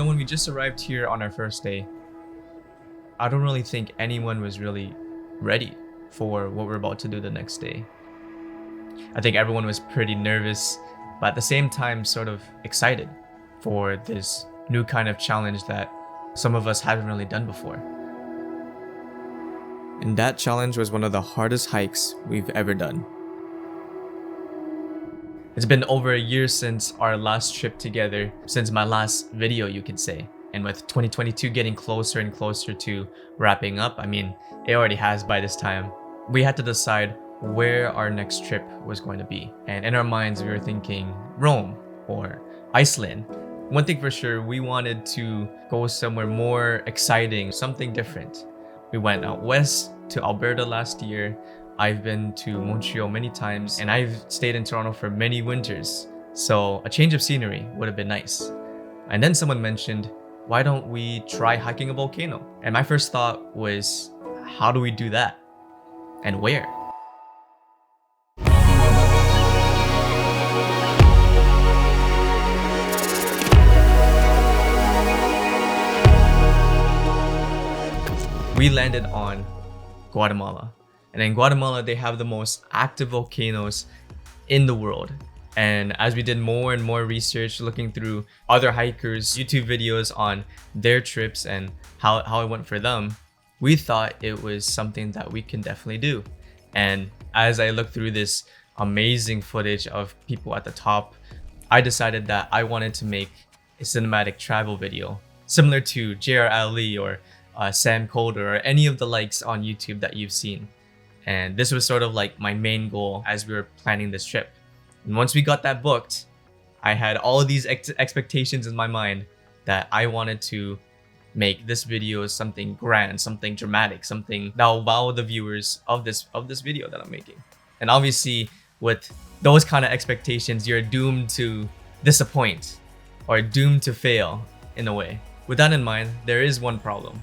When we just arrived here on our first day, I don't really think anyone was really ready for what we're about to do the next day. I think everyone was pretty nervous, but at the same time sort of excited for this new kind of challenge that some of us haven't really done before. And that challenge was one of the hardest hikes we've ever done. It's been over a year since our last trip together, since my last video, you could say. And with 2022 getting closer and closer to wrapping up, it already has by this time, we had to decide where our next trip was going to be. And in our minds, we were thinking Rome or Iceland. One thing for sure, we wanted to go somewhere more exciting, something different. We went out west to Alberta last year. I've been to Montreal many times, and I've stayed in Toronto for many winters. So a change of scenery would have been nice. And then someone mentioned, why don't we try hiking a volcano? And my first thought was, how do we do that? And where? We landed on Guatemala. And in Guatemala, they have the most active volcanoes in the world. And as we did more and more research, looking through other hikers' YouTube videos on their trips and how it went for them, we thought it was something that we can definitely do. And as I looked through this amazing footage of people at the top, I decided that I wanted to make a cinematic travel video, similar to J.R. Ali or Sam Colder or any of the likes on YouTube that you've seen. And this was sort of like my main goal as we were planning this trip. And once we got that booked, I had all of these expectations in my mind that I wanted to make this video something grand, something dramatic, something that will wow the viewers of this video that I'm making. And obviously, with those kind of expectations, you're doomed to disappoint or doomed to fail in a way. With that in mind, there is one problem.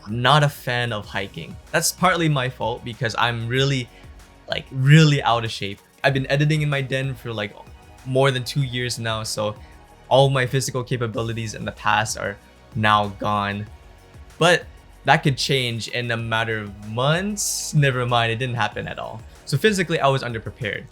I'm not a fan of hiking. That's partly my fault because I'm really out of shape. I've been editing in my den for more than 2 years now, so all my physical capabilities in the past are now gone. But that could change in a matter of months. Never mind, it didn't happen at all. So physically, I was underprepared.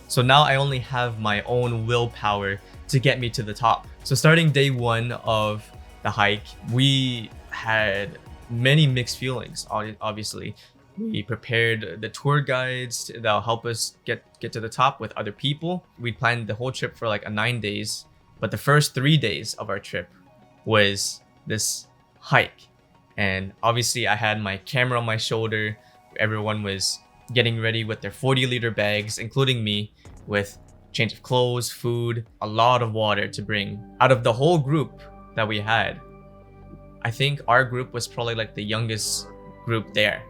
So now I only have my own willpower to get me to the top. So starting day one of the hike, we had many mixed feelings, obviously. We prepared the tour guides that'll help us get to the top with other people. We planned the whole trip for 9 days, but the first 3 days of our trip was this hike. And obviously I had my camera on my shoulder. Everyone was getting ready with their 40-liter bags, including me, with change of clothes, food, a lot of water to bring. Out of the whole group that we had, I think our group was probably the youngest group there.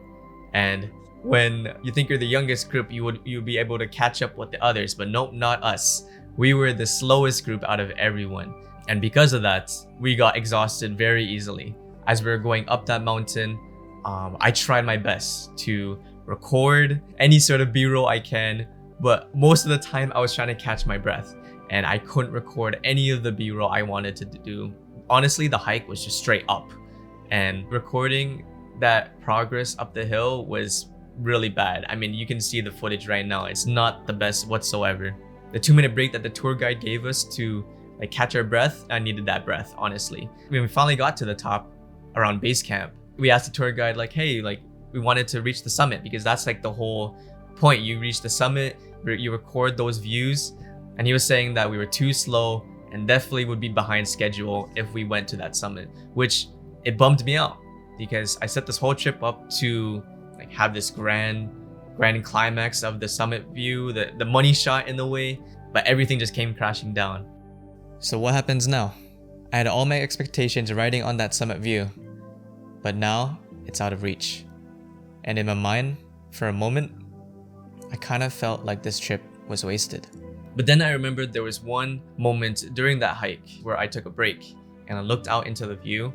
And when you think you're the youngest group, you'd be able to catch up with the others, but nope, not us. We were the slowest group out of everyone. And because of that, we got exhausted very easily. As we were going up that mountain, I tried my best to record any sort of B-roll I can, but most of the time I was trying to catch my breath and I couldn't record any of the B-roll I wanted to do. Honestly, the hike was just straight up, and recording that progress up the hill was really bad. You can see the footage right now. It's not the best whatsoever. The 2-minute break that the tour guide gave us to catch our breath, I needed that breath, honestly. When we finally got to the top around base camp, we asked the tour guide hey, we wanted to reach the summit because that's the whole point. You reach the summit, you record those views, and he was saying that we were too slow and definitely would be behind schedule if we went to that summit, which it bummed me out because I set this whole trip up to have this grand climax of the summit view, the money shot in the way, but everything just came crashing down. So what happens now? I had all my expectations riding on that summit view, but now it's out of reach. And in my mind, for a moment, I kind of felt like this trip was wasted. But then I remembered there was one moment during that hike where I took a break and I looked out into the view.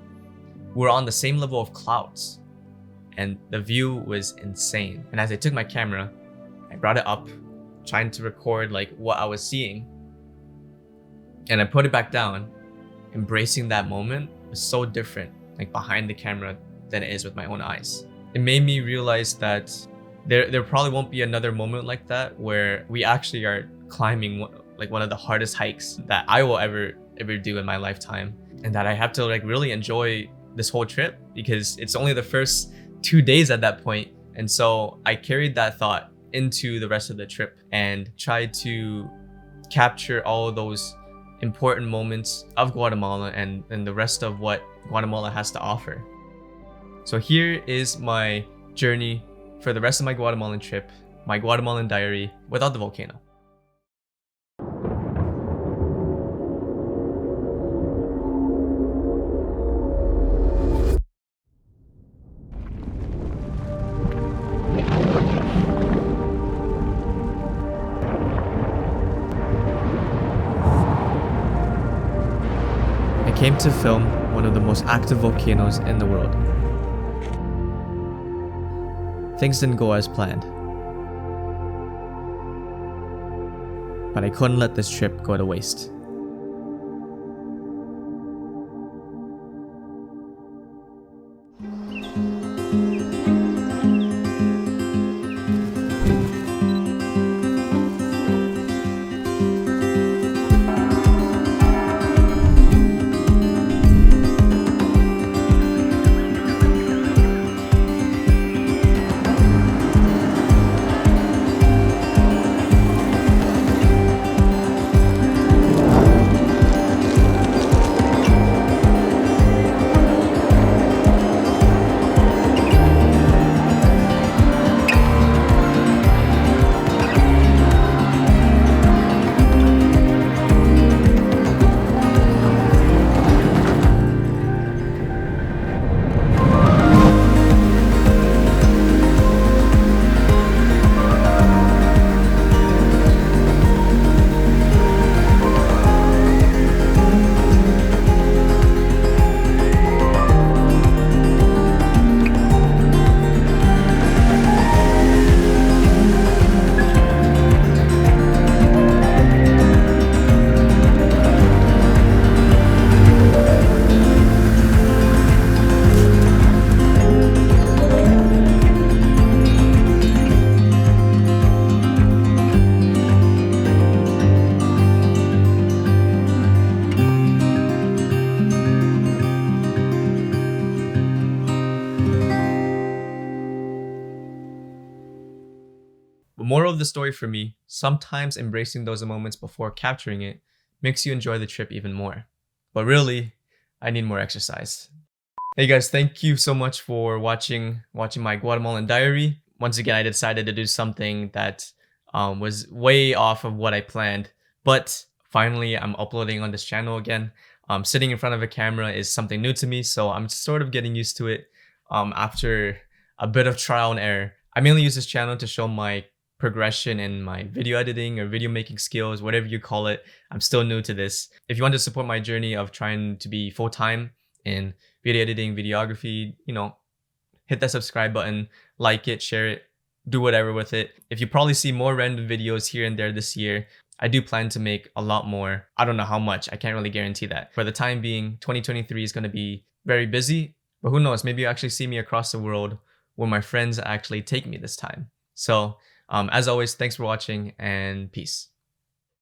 We're on the same level of clouds and the view was insane. And as I took my camera, I brought it up, trying to record what I was seeing. And I put it back down embracing that moment was so different, like behind the camera, than it is with my own eyes. It made me realize that there probably won't be another moment like that where we actually are climbing like one of the hardest hikes that I will ever do in my lifetime, and that I have to like really enjoy this whole trip because it's only the first 2 days at that point. And so I carried that thought into the rest of the trip and tried to capture all of those important moments of Guatemala and the rest of what Guatemala has to offer. So here is my journey for the rest of my Guatemalan trip, my Guatemalan diary without the volcano. I came to film one of the most active volcanoes in the world. Things didn't go as planned, but I couldn't let this trip go to waste. But moral of the story for me, sometimes embracing those moments before capturing it makes you enjoy the trip even more. But really, I need more exercise. Hey guys, thank you so much for watching my Guatemalan diary. Once again, I decided to do something that was way off of what I planned, but finally I'm uploading on this channel again. Sitting in front of a camera is something new to me, so I'm sort of getting used to it after a bit of trial and error. I mainly use this channel to show my progression in my video editing or video making skills, whatever you call it. I'm still new to this. If you want to support my journey of trying to be full-time in video editing, videography, hit that subscribe button, like it, share it, do whatever with it. If you probably see more random videos here and there this year, I do plan to make a lot more. I don't know how much, I can't really guarantee that. For the time being, 2023 is going to be very busy, but who knows, maybe you actually see me across the world where my friends actually take me this time. So as always, thanks for watching and peace.